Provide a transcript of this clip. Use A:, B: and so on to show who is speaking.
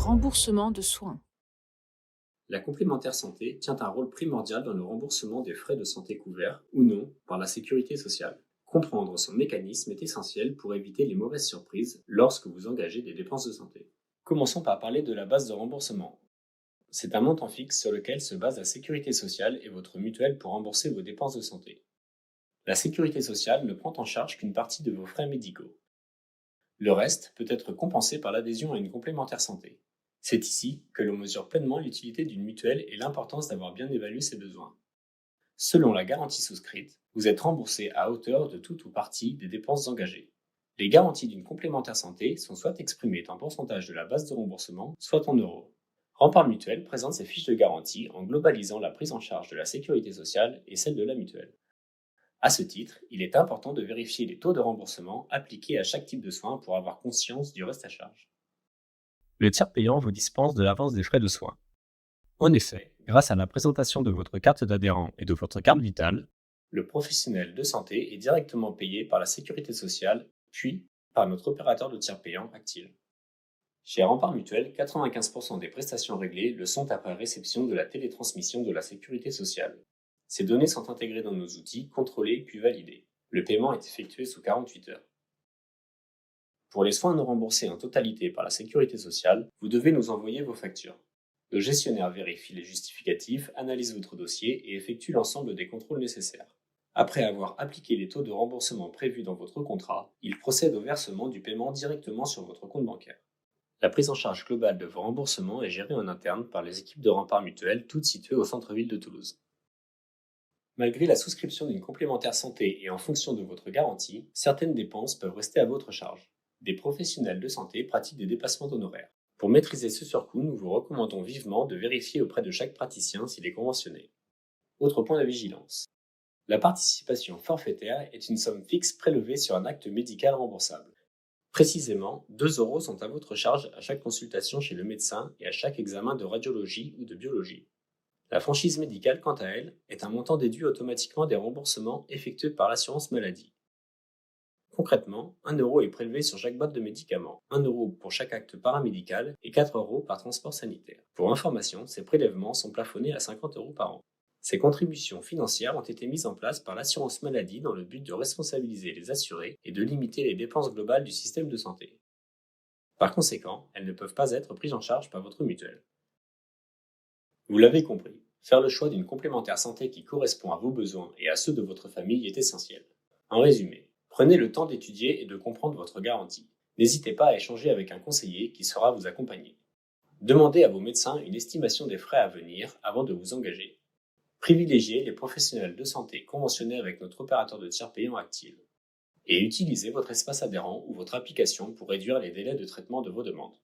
A: remboursement de soins.
B: La complémentaire santé tient un rôle primordial dans le remboursement des frais de santé couverts, ou non, par la sécurité sociale. Comprendre son mécanisme est essentiel pour éviter les mauvaises surprises lorsque vous engagez des dépenses de santé. Commençons par parler de la base de remboursement. C'est un montant fixe sur lequel se base la sécurité sociale et votre mutuelle pour rembourser vos dépenses de santé. La sécurité sociale ne prend en charge qu'une partie de vos frais médicaux. Le reste peut être compensé par l'adhésion à une complémentaire santé. C'est ici que l'on mesure pleinement l'utilité d'une mutuelle et l'importance d'avoir bien évalué ses besoins. Selon la garantie souscrite, vous êtes remboursé à hauteur de tout ou partie des dépenses engagées. Les garanties d'une complémentaire santé sont soit exprimées en pourcentage de la base de remboursement, soit en euros. Rempart Mutuelle présente ses fiches de garantie en globalisant la prise en charge de la sécurité sociale et celle de la mutuelle. À ce titre, il est important de vérifier les taux de remboursement appliqués à chaque type de soins pour avoir conscience du reste à charge.
C: Le tiers payant vous dispense de l'avance des frais de soins. En effet, grâce à la présentation de votre carte d'adhérent et de votre carte vitale,
B: Le professionnel de santé est directement payé par la sécurité sociale, puis par notre opérateur de tiers payant Actil. Chez Rempart Mutuelle, 95% des prestations réglées le sont après réception de la télétransmission de la sécurité sociale. Ces données sont intégrées dans nos outils, contrôlées puis validées. Le paiement est effectué sous 48 heures. Pour les soins non remboursés en totalité par la sécurité sociale, vous devez nous envoyer vos factures. Le gestionnaire vérifie les justificatifs, analyse votre dossier et effectue l'ensemble des contrôles nécessaires. Après avoir appliqué les taux de remboursement prévus dans votre contrat, il procède au versement du paiement directement sur votre compte bancaire. La prise en charge globale de vos remboursements est gérée en interne par les équipes de Rempart Mutuelle, toutes situées au centre-ville de Toulouse. Malgré la souscription d'une complémentaire santé et en fonction de votre garantie, certaines dépenses peuvent rester à votre charge. Des professionnels de santé pratiquent des dépassements d'honoraires. Pour maîtriser ce surcoût, nous vous recommandons vivement de vérifier auprès de chaque praticien s'il est conventionné. Autre point de vigilance. La participation forfaitaire est une somme fixe prélevée sur un acte médical remboursable. Précisément, 2 euros sont à votre charge à chaque consultation chez le médecin et à chaque examen de radiologie ou de biologie. La franchise médicale, quant à elle, est un montant déduit automatiquement des remboursements effectués par l'assurance maladie. Concrètement, 1 euro est prélevé sur chaque boîte de médicaments, 1 euro pour chaque acte paramédical et 4 euros par transport sanitaire. Pour information, ces prélèvements sont plafonnés à 50 euros par an. Ces contributions financières ont été mises en place par l'assurance maladie dans le but de responsabiliser les assurés et de limiter les dépenses globales du système de santé. Par conséquent, elles ne peuvent pas être prises en charge par votre mutuelle. Vous l'avez compris, faire le choix d'une complémentaire santé qui correspond à vos besoins et à ceux de votre famille est essentiel. En résumé, prenez le temps d'étudier et de comprendre votre garantie. N'hésitez pas à échanger avec un conseiller qui saura vous accompagner. Demandez à vos médecins une estimation des frais à venir avant de vous engager. Privilégiez les professionnels de santé conventionnés avec notre opérateur de tiers payant Actil. Et utilisez votre espace adhérent ou votre application pour réduire les délais de traitement de vos demandes.